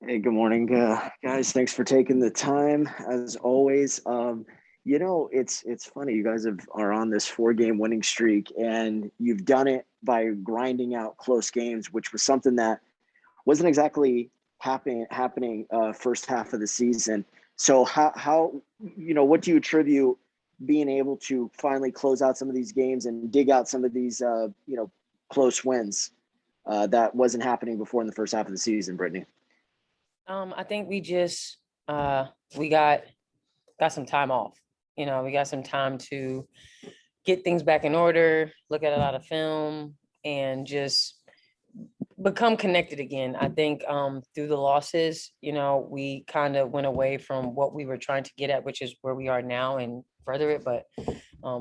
Hey, good morning, guys. Thanks for taking the time as always. It's funny. You guys are on this 4 game winning streak, and you've done it by grinding out close games, which was something that wasn't exactly happening first half of the season. So how what do you attribute being able to finally close out some of these games and dig out some of these close wins that wasn't happening before in the first half of the season, Brittany? I think we just we got some time off. We got some time to get things back in order, look at a lot of film, and just become connected again. I think through the losses, we kind of went away from what we were trying to get at, which is where we are now and further it. But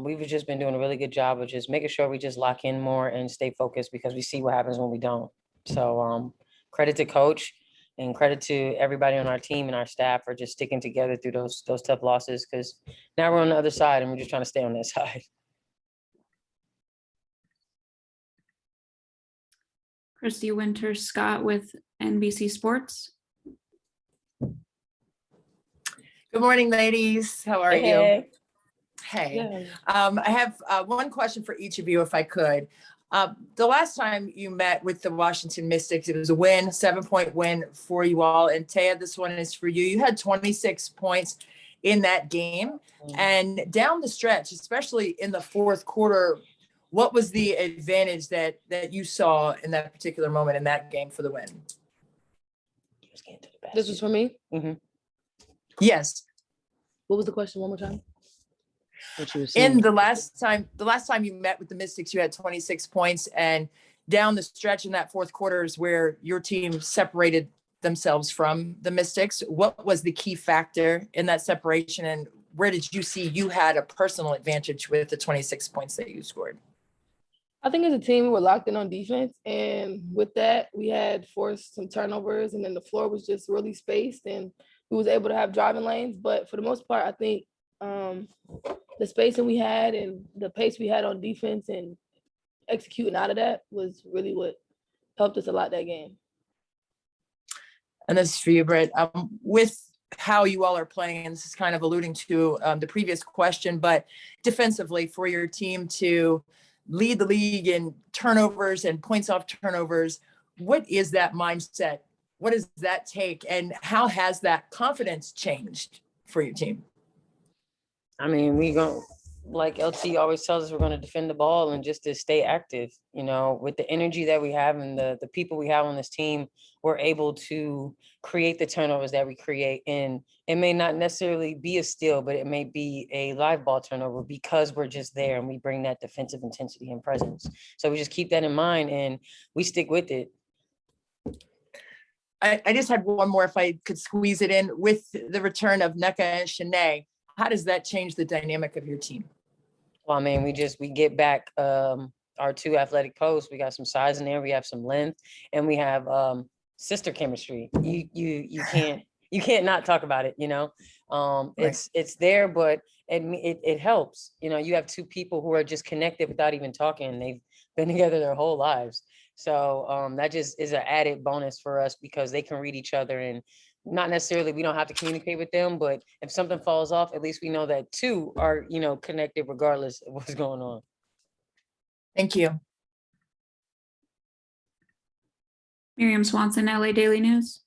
we've just been doing a really good job of just making sure we just lock in more and stay focused because we see what happens when we don't. So credit to coach and credit to everybody on our team and our staff for just sticking together through those tough losses, because now we're on the other side and we're just trying to stay on that side. Christy Winter-Scott with NBC Sports. Good morning, ladies. How are you? Hey. Yeah. I have one question for each of you, if I could. The last time you met with the Washington Mystics, it was a win, 7-point win for you all. And Taya, this one is for you. You had 26 points in that game. And down the stretch, especially in the fourth quarter, what was the advantage that you saw in that particular moment in that game for the win? This was for me? Mm-hmm. Yes. What was the question one more time? In the last time you met with the Mystics, you had 26 points, and down the stretch in that fourth quarter is where your team separated themselves from the Mystics. What was the key factor in that separation, and where did you see you had a personal advantage with the 26 points that you scored? I think as a team, we were locked in on defense. And with that, we had forced some turnovers, and then the floor was just really spaced, and we was able to have driving lanes. But for the most part, I think the spacing we had and the pace we had on defense and executing out of that was really what helped us a lot that game. And this is for you, Britt. With how you all are playing, and this is kind of alluding to the previous question, but defensively for your team to lead the league in turnovers and points off turnovers, what is that mindset? What does that take? And how has that confidence changed for your team? I mean, we go like LT always tells us, we're going to defend the ball and just to stay active. With the energy that we have and the people we have on this team, we're able to create the turnovers that we create. And it may not necessarily be a steal, but it may be a live ball turnover because we're just there and we bring that defensive intensity and presence. So we just keep that in mind and we stick with it. I just had one more, if I could squeeze it in. With the return of Nneka and Shanae, how does that change the dynamic of your team? Well, I mean, we get back our two athletic posts. We got some size in there. We have some length, and we have sister chemistry. You can't not talk about it. Right. It's there, but it helps. You have two people who are just connected without even talking. They've been together their whole lives. So that just is an added bonus for us because they can read each other, and not necessarily we don't have to communicate with them, but if something falls off, at least we know that two are, connected regardless of what's going on. Thank you. Miriam Swanson, LA Daily News.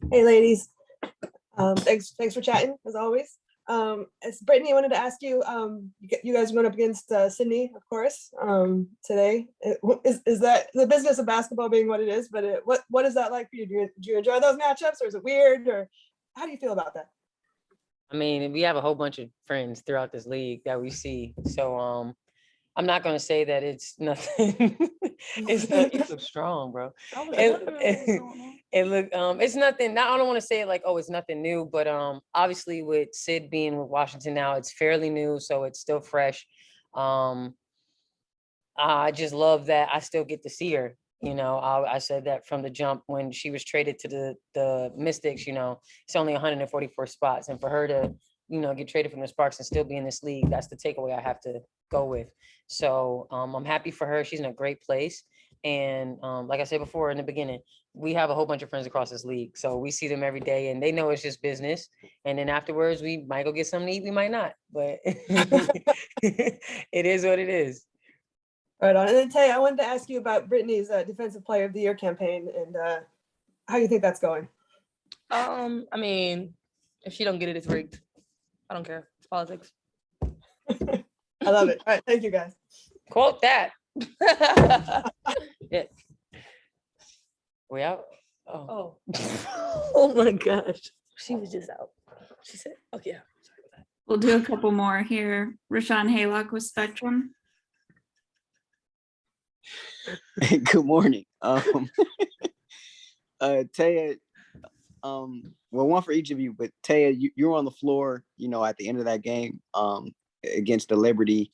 Hey, ladies. Thanks for chatting as always. As Brittany, I wanted to ask you, you guys went up against Sydney, of course, today. Is that the business of basketball being what it is? But what is that like for you? Do you enjoy those matchups, or is it weird, or how do you feel about that? I mean, we have a whole bunch of friends throughout this league that we see. So I'm not going to say that it's nothing. It's so strong, bro. It's nothing. I don't want to say it like, oh, it's nothing new, but obviously with Sid being with Washington now, it's fairly new, so it's still fresh. I just love that I still get to see her. I said that from the jump when she was traded to the Mystics. It's only 144 spots, and for her to get traded from the Sparks and still be in this league, that's the takeaway I have to go with. So I'm happy for her. She's in a great place. And like I said before in the beginning, we have a whole bunch of friends across this league. So we see them every day and they know it's just business. And then afterwards, we might go get something to eat, we might not, but it is what it is. Right on. And then Tay, I wanted to ask you about Brittany's Defensive Player of the Year campaign and how you think that's going. I mean, if she don't get it, it's rigged. I don't care. It's politics. I love it. All right, thank you guys. Quote that. Yeah. We out? Oh. Oh my gosh. She was just out. She said, oh yeah. Sorry about that. We'll do a couple more here. Rashawn Haylock with Spectrum. Good morning. Taya, well, one for each of you, but Taya, you were on the floor, at the end of that game against the Liberty,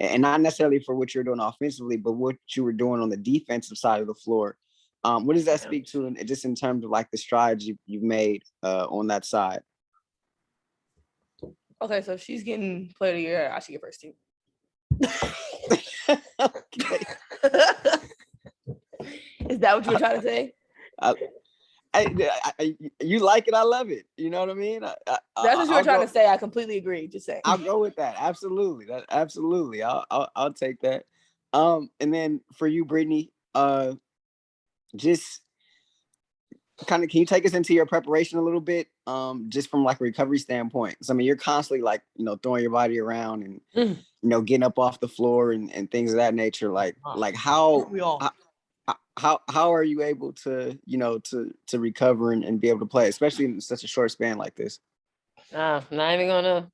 and not necessarily for what you're doing offensively, but what you were doing on the defensive side of the floor. What does that speak to, and just in terms of like the strides you've made on that side? Okay, so if she's getting Player of the Year, I should get first team. Okay. Is that what you were trying to say? You like it, I love it. You know what I mean? That's what you were trying to say. I completely agree. Just saying. I'll go with that. Absolutely. Absolutely. I'll take that. And then for you, Brittany, just kind of, can you take us into your preparation a little bit? Just from like a recovery standpoint. So, I mean, you're constantly like, throwing your body around and, getting up off the floor and things of that nature. Like how are you able to, to recover and be able to play, especially in such a short span like this? Not even gonna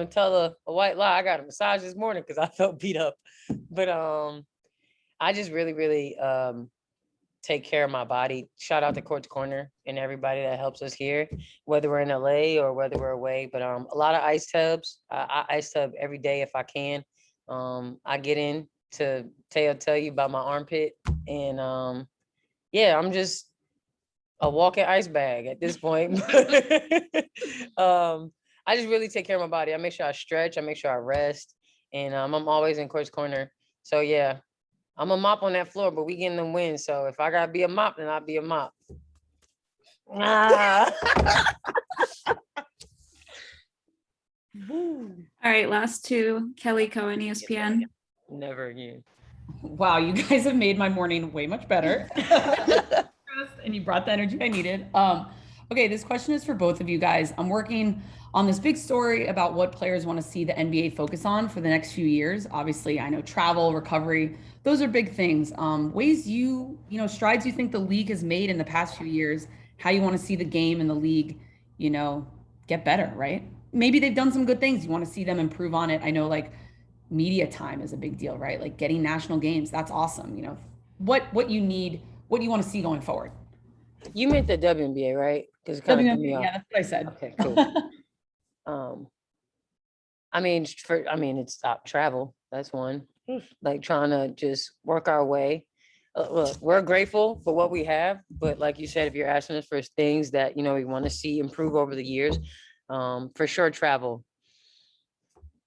tell a white lie. I got a massage this morning because I felt beat up. But I just really take care of my body. Shout out to Court's Corner and everybody that helps us here, whether we're in LA or whether we're away. But a lot of ice tubs. I ice tub every day if I can. I get in to tell you about my armpit, and yeah, I'm just a walking ice bag at this point. I just really take care of my body. I make sure I stretch, I make sure I rest, and I'm always in Court's Corner. So yeah, I'm a mop on that floor, but we getting them wins. So if I gotta be a mop, then I'll be a mop. All right, last two. Kelly Cohen, ESPN. Never again. Wow, you guys have made my morning way much better. And you brought the energy I needed. Okay, this question is for both of you guys. I'm working on this big story about what players want to see the NBA focus on for the next few years. Obviously, I know travel, recovery, those are big things. Ways strides you think the league has made in the past few years, how you want to see the game and the league, get better, right? Maybe they've done some good things. You want to see them improve on it. I know like media time is a big deal, right? Like getting national games, that's awesome. What you need, what do you want to see going forward? You meant the WNBA, right? Because it kind of threw me off. Yeah, that's what I said. Okay, cool. It's travel. That's one. Like trying to just work our way. Look, we're grateful for what we have, but like you said, if you're asking us for things that we want to see improve over the years, for sure, travel.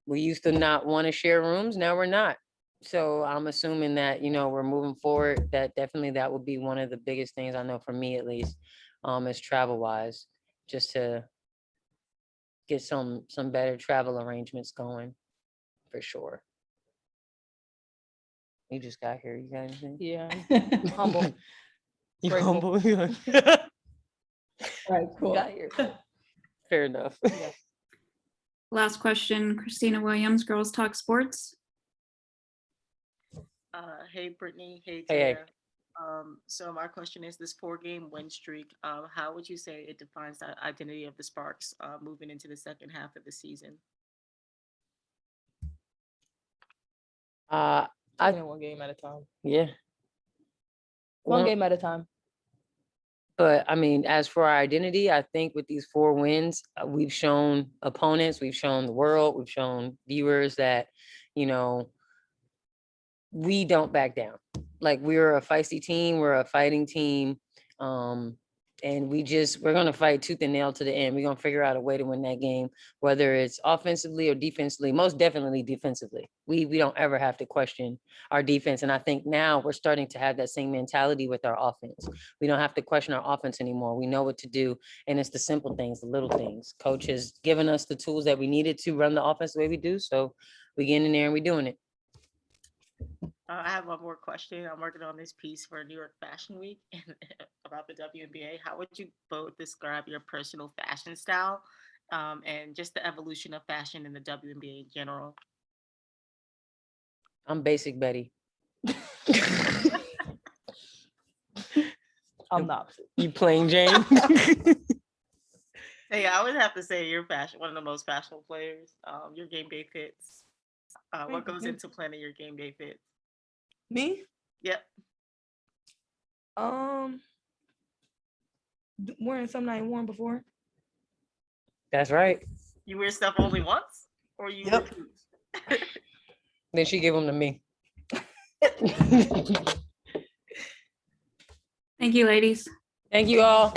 We used to not want to share rooms. Now we're not. So I'm assuming that, we're moving forward, that definitely that would be one of the biggest things, I know for me at least, is travel wise, just to get some better travel arrangements going for sure. You just got here. You got anything? Yeah. Humble. You Grateful. humble? All right, cool. Got here. Fair enough. Yeah. Last question, Christina Williams, Girls Talk Sports. Hey Brittany, hey Hey. Tara. So my question is, this 4-game win streak, how would you say it defines the identity of the Sparks moving into the second half of the season? Taking it one game at a time. Yeah. One Well, game at a time. But I mean, as for our identity, I think with these 4 wins, we've shown opponents, we've shown the world, we've shown viewers that, we don't back down. Like we're a feisty team, we're a fighting team. And we're going to fight tooth and nail to the end. We're going to figure out a way to win that game, whether it's offensively or defensively, most definitely defensively. We don't ever have to question our defense. And I think now we're starting to have that same mentality with our offense. We don't have to question our offense anymore. We know what to do. And it's the simple things, the little things. Coach has given us the tools that we needed to run the offense the way we do. So we get in there and we're doing it. I have one more question. I'm working on this piece for New York Fashion Week about the WNBA. How would you both describe your personal fashion style and just the evolution of fashion in the WNBA in general? I'm basic Betty. I'm the opposite. You plain Jane? Hey, I would have to say you're one of the most fashionable players. Your game day fits. What goes into planning your game day fits? Me? Yep. Wearing something I ain't worn before. That's right. You wear stuff only once, or you? Yep. Then she give them to me. Thank you, ladies. Thank you all.